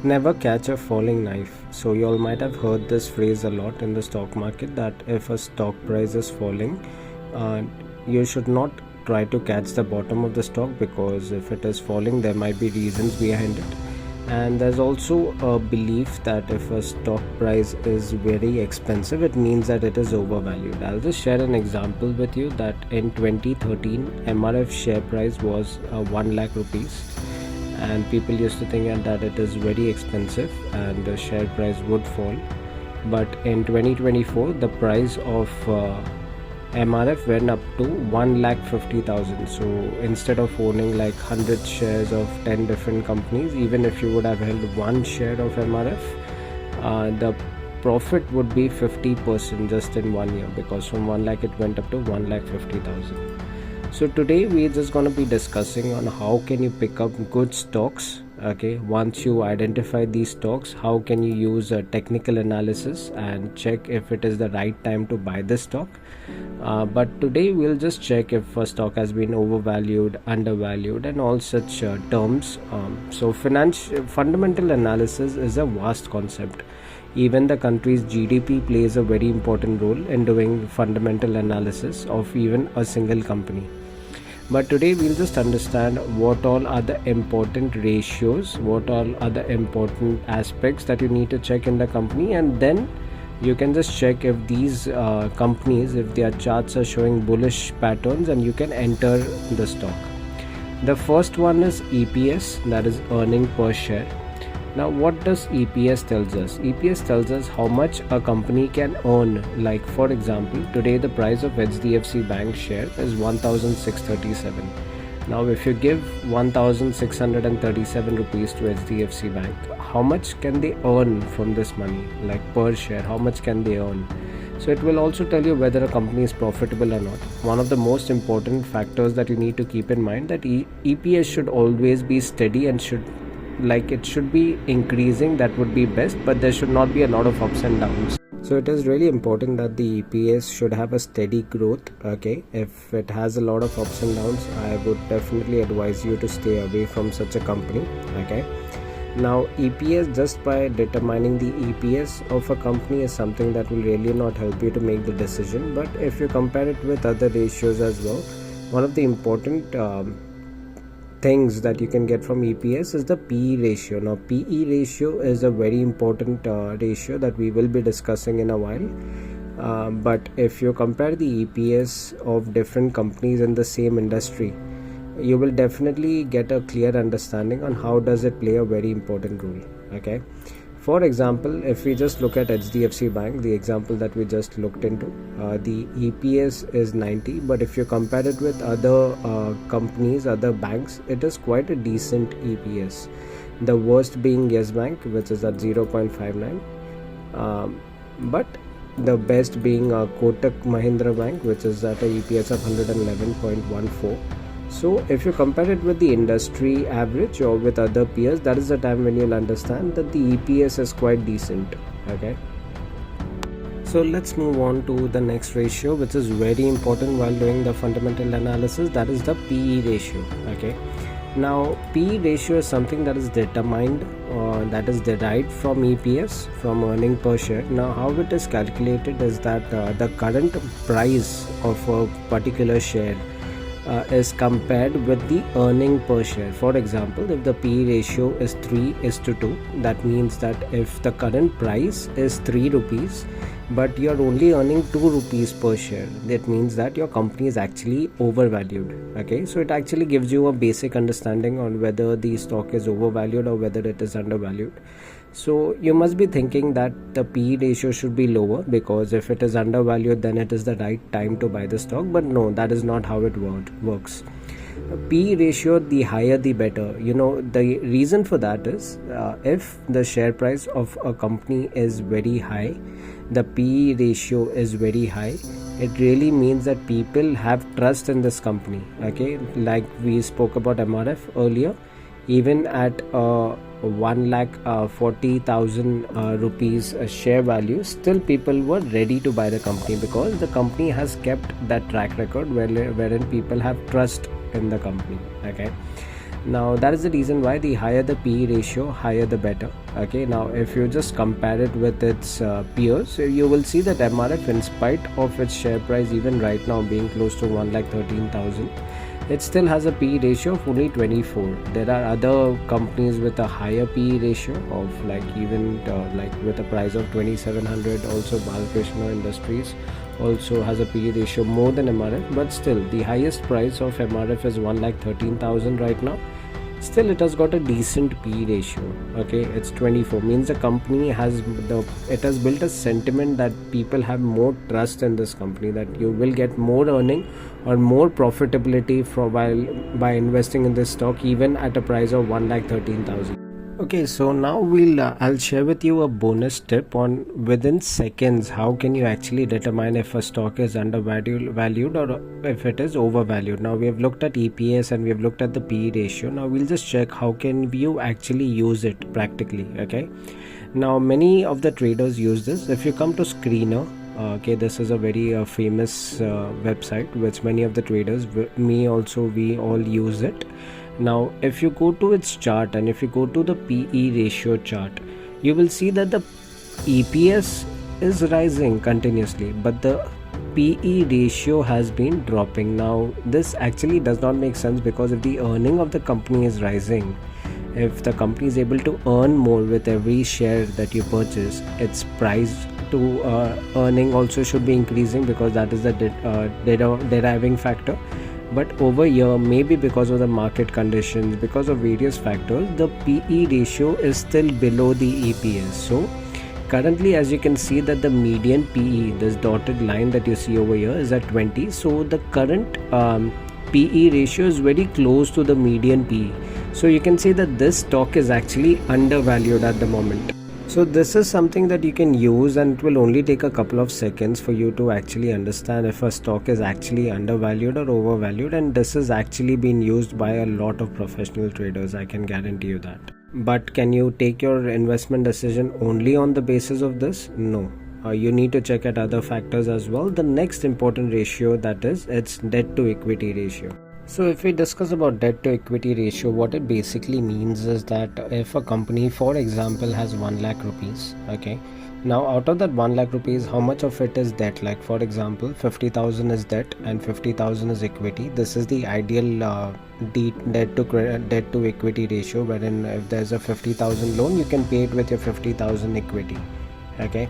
Never catch a falling knife. So you all might have heard this phrase a lot in the stock market, that if a stock price is falling, you should not try to catch the bottom of the stock, because if it is falling there might be reasons behind it. And there's also a belief that if a stock price is very expensive, it means that it is overvalued. I'll just share an example with you that in 2013 MRF share price was 1 lakh rupees, and people used to think that it is very expensive and the share price would fall. But in 2024 the price of MRF went up to 1,50,000. So instead of owning like 100 shares of 10 different companies, even if you would have held one share of MRF, the profit would be 50% just in 1 year, because from 1 lakh it went up to 1,50,000. So today we're just going to be discussing on how can you pick up good stocks. Okay, once you identify these stocks, how can you use a technical analysis and check if it is the right time to buy the stock. But today we'll just check if a stock has been overvalued, undervalued, and all such terms. So fundamental analysis is a vast concept. Even the country's GDP plays a very important role in doing fundamental analysis of even a single company. But today we'll just understand what all are the important ratios, what all are the important aspects that you need to check in the company, and then you can just check if these companies, if their charts are showing bullish patterns, and you can enter the stock. The first one is EPS, that is earning per share. Now what does EPS tells us? EPS tells us how much a company can earn. Like for example, today the price of HDFC Bank share is 1,637. Now if you give 1,637 rupees to HDFC Bank, how much can they earn from this money, like per share, how much can they earn? So it will also tell you whether a company is profitable or not. One of the most important factors that you need to keep in mind, that EPS should always be steady and should be increasing. That would be best, but there should not be a lot of ups and downs. So it is really important that the EPS should have a steady growth. Okay, if it has a lot of ups and downs, I would definitely advise you to stay away from such a company. Okay, now EPS, just by determining the EPS of a company, is something that will really not help you to make the decision. But if you compare it with other ratios as well, one of the important things that you can get from EPS is the PE ratio. Now PE ratio is a very important ratio that we will be discussing in a while, but if you compare the EPS of different companies in the same industry, you will definitely get a clear understanding on how does it play a very important role. Okay, for example, if we just look at HDFC Bank, the example that we just looked into, the EPS is 90, but if you compare it with other companies, other banks, it is quite a decent EPS. The worst being Yes Bank, which is at 0.59, but the best being Kotak Mahindra Bank, which is at a EPS of 111.14. So if you compare it with the industry average or with other peers, that is the time when you'll understand that the EPS is quite decent. Okay, so let's move on to the next ratio, which is very important while doing the fundamental analysis, that is the PE ratio. Okay, now PE ratio is something that is determined, that is derived from EPS, from earning per share. Now how it is calculated is that the current price of a particular share is compared with the earning per share. For example, if the PE ratio is 3:2, that means that if the current price is 3 rupees but you're only earning 2 rupees per share, that means that your company is actually overvalued. Okay, so it actually gives you a basic understanding on whether the stock is overvalued or whether it is undervalued. So you must be thinking that the PE ratio should be lower, because if it is undervalued then it is the right time to buy the stock. But no, that is not how it works. PE ratio, the higher the better. The reason for that is if the share price of a company is very high, the PE ratio is very high, it really means that people have trust in this company. Okay, like we spoke about MRF earlier, even at 1,40,000 rupees share value, still people were ready to buy the company, because the company has kept that track record wherein people have trust in the company. Okay, Now that is the reason why the higher the PE ratio, higher the better. Okay, now if you just compare it with its peers, you will see that MRF, in spite of its share price even right now being close to 1,13,000, it still has a PE ratio of only 24. There are other companies with a higher PE ratio of like even like with a price of 2,700. Also Balkrishna Industries also has a PE ratio more than MRF, but still the highest price of MRF is 1,13,000 right now. Still it has got a decent PE ratio. Okay, it's 24, means the company has built a sentiment that people have more trust in this company, that you will get more earning or more profitability by investing in this stock even at a price of 1,13,000. Okay, so now I'll share with you a bonus tip on within seconds how can you actually determine if a stock is undervalued or if it is overvalued. Now we have looked at EPS and we have looked at the PE ratio. Now we'll just check how can you actually use it practically. Okay, now many of the traders use this. If you come to Screener, okay, this is a very famous website which many of the traders, me also, we all use it. Now if you go to its chart and if you go to the PE ratio chart, you will see that the EPS is rising continuously, but the PE ratio has been dropping. Now this actually does not make sense, because if the earning of the company is rising, if the company is able to earn more with every share that you purchase, its price to earning also should be increasing, because that is the deriving factor. But over here, maybe because of the market conditions, because of various factors, the PE ratio is still below the EPS. So currently, as you can see, that the median PE, this dotted line that you see over here, is at 20. So the current PE ratio is very close to the median PE. So you can see that this stock is actually undervalued at the moment. So this is something that you can use, and it will only take a couple of seconds for you to actually understand if a stock is actually undervalued or overvalued, and this is actually being used by a lot of professional traders, I can guarantee you that. But can you take your investment decision only on the basis of this? No. You need to check at other factors as well. The next important ratio, that is its debt to equity ratio. So if we discuss about debt to equity ratio, what it basically means is that if a company, for example, has 1 lakh rupees, okay, now out of that 1 lakh rupees, how much of it is debt? Like for example, 50,000 is debt and 50,000 is equity. This is the ideal debt to equity ratio, wherein if there's a 50,000 loan, you can pay it with your 50,000 equity. Okay,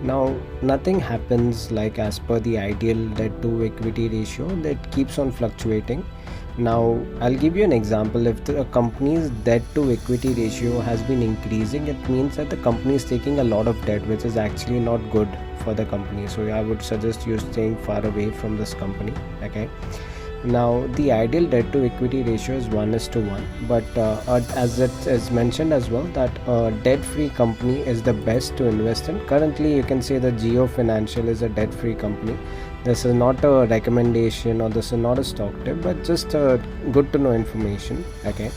now nothing happens like as per the ideal debt to equity ratio, that keeps on fluctuating. Now I'll give you an example. If the company's debt to equity ratio has been increasing, it means that the company is taking a lot of debt, which is actually not good for the company. So I would suggest you staying far away from this company. Okay, now the ideal debt to equity ratio is 1:1, but as it is mentioned as well, that a debt free company is the best to invest in. Currently you can say that Geo Financial is a debt free company. This is not a recommendation or this is not a stock tip, but just good to know information. Okay,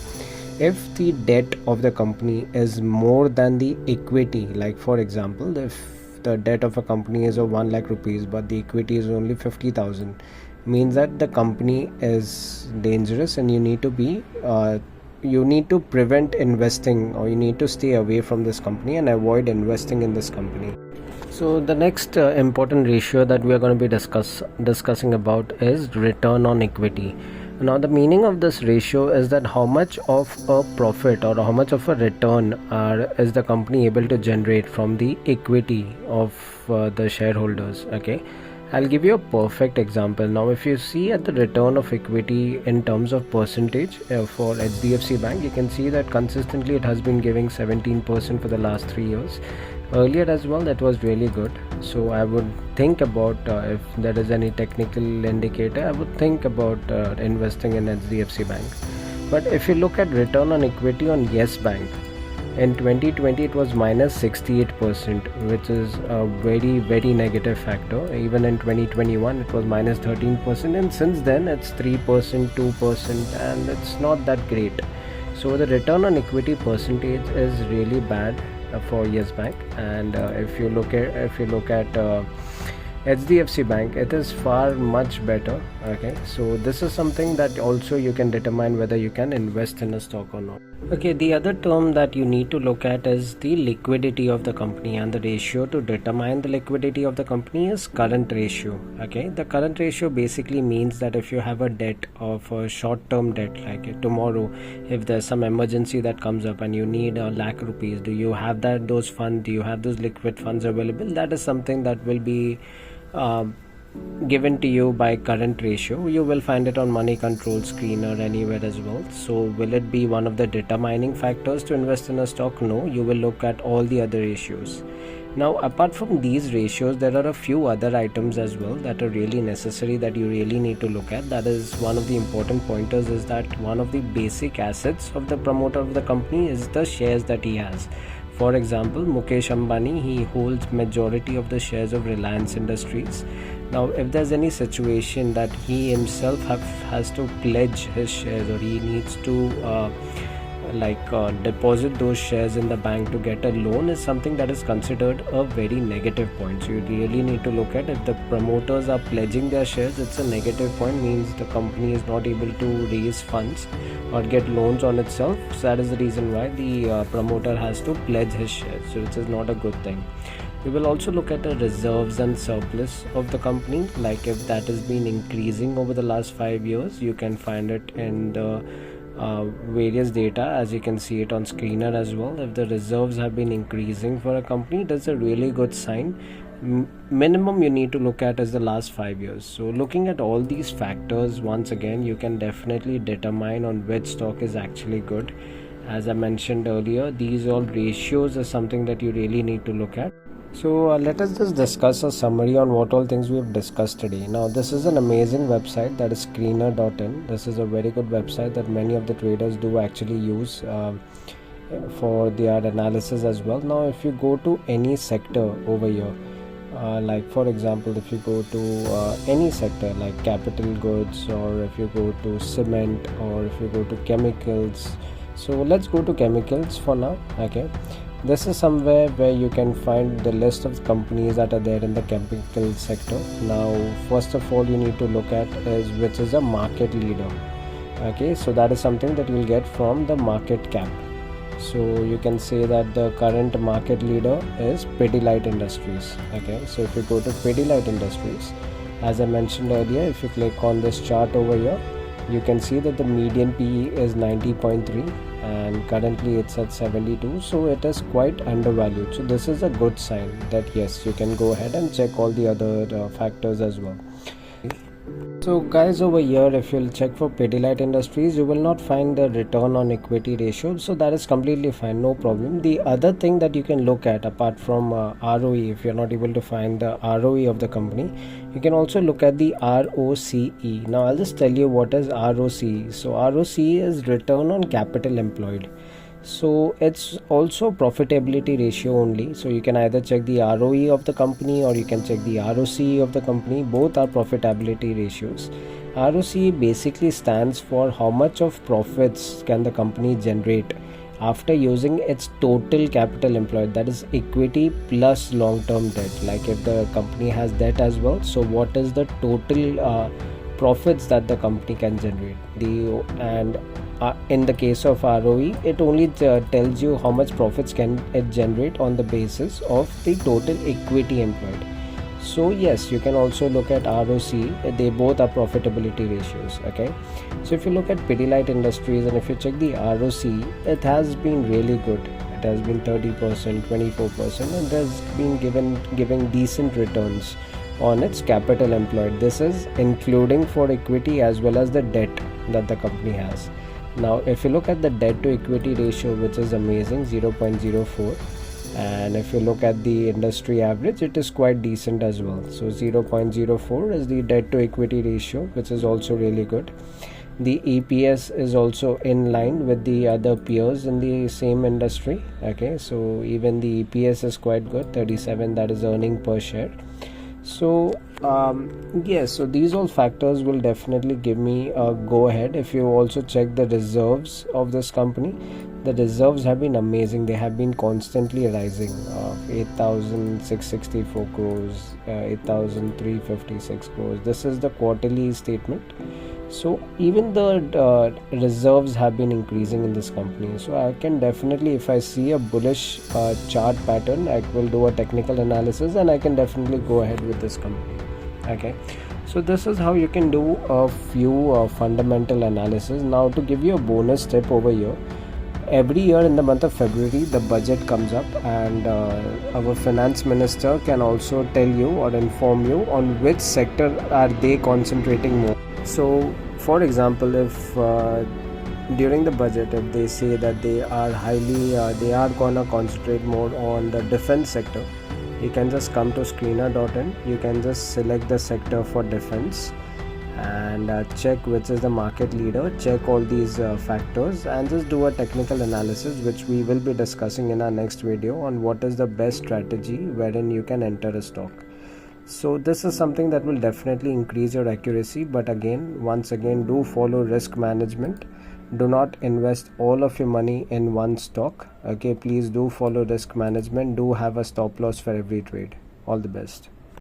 if the debt of the company is more than the equity, like for example, if the debt of a company is of 1 lakh rupees but the equity is only 50,000, means that the company is dangerous and you need to prevent investing, or you need to stay away from this company and avoid investing in this company. So the next important ratio that we are going to be discussing about is return on equity. Now the meaning of this ratio is that how much of a profit or how much of a return is the company able to generate from the equity of the shareholders. Okay, I'll give you a perfect example. Now if you see at the return of equity in terms of percentage for HDFC Bank, you can see that consistently it has been giving 17% for the last 3 years. Earlier as well, that was really good. So I would think about if there is any technical indicator, I would think about investing in HDFC Bank. But if you look at return on equity on Yes Bank, in 2020 it was minus 68%, which is a very very negative factor. Even in 2021 it was minus 13%, and since then it's 3%, 2%, and it's not that great. So the return on equity percentage is really bad for Yes Bank. And if you look at HDFC Bank, it is far much better. Okay, so this is something that also you can determine whether you can invest in a stock or not. Okay, the other term that you need to look at is the liquidity of the company, and the ratio to determine the liquidity of the company is current ratio. Okay, the current ratio basically means that if you have a debt of a short-term debt, like tomorrow if there's some emergency that comes up and you need a lakh rupees, do you have those funds, do you have those liquid funds available? That is something that will be given to you by current ratio. You will find it on money control screen or anywhere as well. So will it be one of the determining factors to invest in a stock? No, you will look at all the other ratios. Now apart from these ratios, there are a few other items as well that are really necessary, that you really need to look at. That is one of the important pointers, is that one of the basic assets of the promoter of the company is the shares that he has. For example, Mukesh Ambani, he holds majority of the shares of Reliance Industries. Now if there's any situation that he himself has to pledge his shares, or he needs to deposit those shares in the bank to get a loan, is something that is considered a very negative point. So you really need to look at, if the promoters are pledging their shares, it's a negative point, means the company is not able to raise funds or get loans on itself. So that is the reason why the promoter has to pledge his shares, so which is not a good thing. We will also look at the reserves and surplus of the company, like if that has been increasing over the last 5 years. You can find it in the various data, as you can see it on screener as well. If the reserves have been increasing for a company, that's a really good sign. Minimum you need to look at is the last 5 years. So looking at all these factors, once again, you can definitely determine on which stock is actually good. As I mentioned earlier, these all ratios are something that you really need to look at. So let us just discuss a summary on what all things we have discussed today. Now this is an amazing website, that is screener.in. This is a very good website that many of the traders do actually use for their analysis as well. Now if you go to any sector over here, like for example, if you go to any sector like capital goods, or if you go to cement, or if you go to chemicals. So let's go to chemicals for now. Okay, this is somewhere where you can find the list of companies that are there in the chemical sector. Now first of all, you need to look at is which is a market leader. Okay, so that is something that you will get from the market cap. So you can say that the current market leader is Pidilite Industries. Okay, so if you go to Pidilite Industries, as I mentioned earlier, if you click on this chart over here, you can see that the median PE is 90.3 and currently it's at 72, so it is quite undervalued. So this is a good sign that yes, you can go ahead and check all the other factors as well. So guys, over here if you'll check for Pidilite Industries, you will not find the return on equity ratio, so that is completely fine, no problem. The other thing that you can look at, apart from ROE, if you're not able to find the ROE of the company, you can also look at the ROCE. Now I'll just tell you what is ROCE. So ROCE is return on capital employed. So it's also profitability ratio only. So you can either check the ROE of the company or you can check the ROCE of the company. Both are profitability ratios. ROCE basically stands for how much of profits can the company generate after using its total capital employed, that is equity plus long-term debt. Like if the company has debt as well, so what is the total profits that the company can generate. In the case of ROE, it only tells you how much profits can it generate on the basis of the total equity employed. So yes, you can also look at ROCE. They both are profitability ratios. Okay, so if you look at Pidilite Industries and if you check the ROCE, it has been really good. It has been 30%, 24%, and has been giving decent returns on its capital employed. This is including for equity as well as the debt that the company has. Now if you look at the debt to equity ratio, which is amazing, 0.04, and if you look at the industry average, it is quite decent as well. So 0.04 is the debt to equity ratio, which is also really good. The EPS is also in line with the other peers in the same industry. Okay, so even the EPS is quite good, 37, that is earning per share. So yes, so these all factors will definitely give me a go ahead. If you also check the reserves of this company, the reserves have been amazing. They have been constantly rising. 8,664 crores, 8,356 crores. This is the quarterly statement. So even the reserves have been increasing in this company. So I can definitely, if I see a bullish chart pattern, I will do a technical analysis and I can definitely go ahead with this company. Okay, so this is how you can do a few fundamental analysis. Now to give you a bonus tip over here, every year in the month of February the budget comes up, and our finance minister can also tell you or inform you on which sector are they concentrating more. So for example, if during the budget, if they say that they are they are gonna concentrate more on the defense sector, you can just come to screener.in, you can just select the sector for defense and check which is the market leader, check all these factors, and just do a technical analysis, which we will be discussing in our next video on what is the best strategy wherein you can enter a stock. So this is something that will definitely increase your accuracy, but again, once again, do follow risk management. Do not invest all of your money in one stock. Okay, please do follow risk management. Do have a stop loss for every trade. All the best.